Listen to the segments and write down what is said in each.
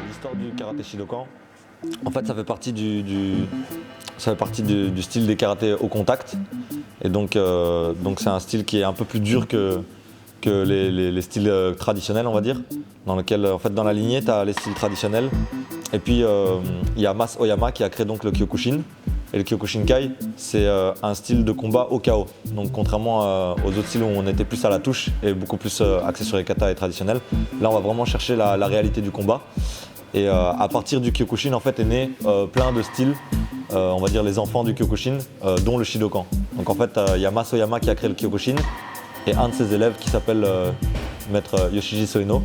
L'histoire du karaté Shidokan, en fait, ça fait partie du style des karatés au contact. Et donc c'est un style qui est un peu plus dur que les styles traditionnels, on va dire. Dans lequel, en fait, dans la lignée, tu as les styles traditionnels. Et puis, il y a Mas Oyama qui a créé donc le Kyokushin. Et le Kyokushinkai, c'est un style de combat au KO. Donc contrairement aux autres styles où on était plus à la touche et beaucoup plus axé sur les katas et traditionnels, là on va vraiment chercher la réalité du combat. Et à partir du Kyokushin, en fait, est né plein de styles, on va dire les enfants du Kyokushin, dont le Shidokan. Donc en fait, il y a Mas Oyama qui a créé le Kyokushin, et un de ses élèves qui s'appelle maître Yoshiji Soeno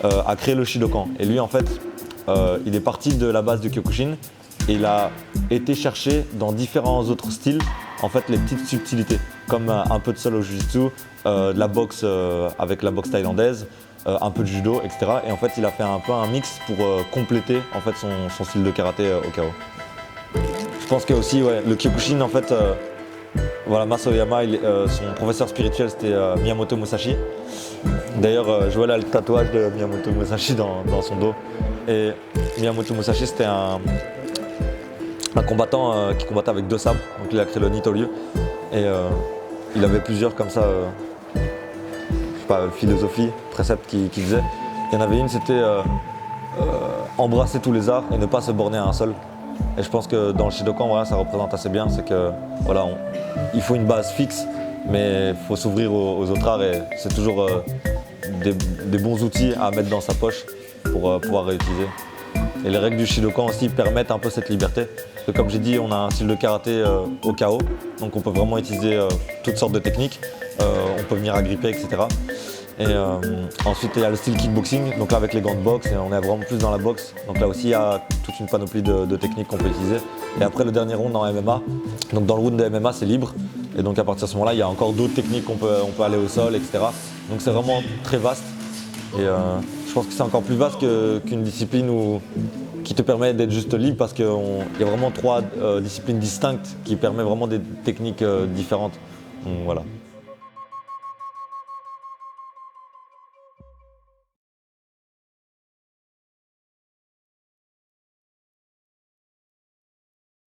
a créé le Shidokan. Et lui, en fait, il est parti de la base du Kyokushin et il a été chercher dans différents autres styles en fait les petites subtilités, comme un peu de solo jiu-jitsu, de la boxe avec la boxe thaïlandaise, un peu de judo, etc. Et en fait, il a fait un peu un mix pour compléter en fait son style de karaté au KO. Je pense que aussi le Kyokushin, en fait, voilà, Mas Oyama, son professeur spirituel, c'était Miyamoto Musashi. D'ailleurs, je vois là le tatouage de Miyamoto Musashi dans son dos. Et Miyamoto Musashi, c'était un combattant qui combattait avec 2 sabres. Donc il a créé le Nitoryu. Et il avait plusieurs comme ça, je sais pas, philosophies, préceptes qu'il faisait. Il y en avait une, c'était embrasser tous les arts et ne pas se borner à un seul. Et je pense que dans le Shidokan, voilà, ça représente assez bien, c'est que voilà, il faut une base fixe, mais il faut s'ouvrir aux autres arts et c'est toujours des bons outils à mettre dans sa poche pour pouvoir réutiliser. Et les règles du Shidokan aussi permettent un peu cette liberté. Parce que comme j'ai dit, on a un style de karaté au KO, donc on peut vraiment utiliser toutes sortes de techniques, on peut venir agripper, etc. Et ensuite il y a le style kickboxing, donc là avec les gants de boxe, et on est vraiment plus dans la boxe. Donc là aussi il y a toute une panoplie de techniques qu'on peut utiliser. Et après le dernier round en MMA, donc dans le round de MMA c'est libre. Et donc à partir de ce moment-là, il y a encore d'autres techniques, on peut aller au sol, etc. Donc c'est vraiment très vaste. Et je pense que c'est encore plus vaste qu'une discipline qui te permet d'être juste libre parce qu'il y a vraiment 3 disciplines distinctes qui permettent vraiment des techniques différentes. Donc voilà.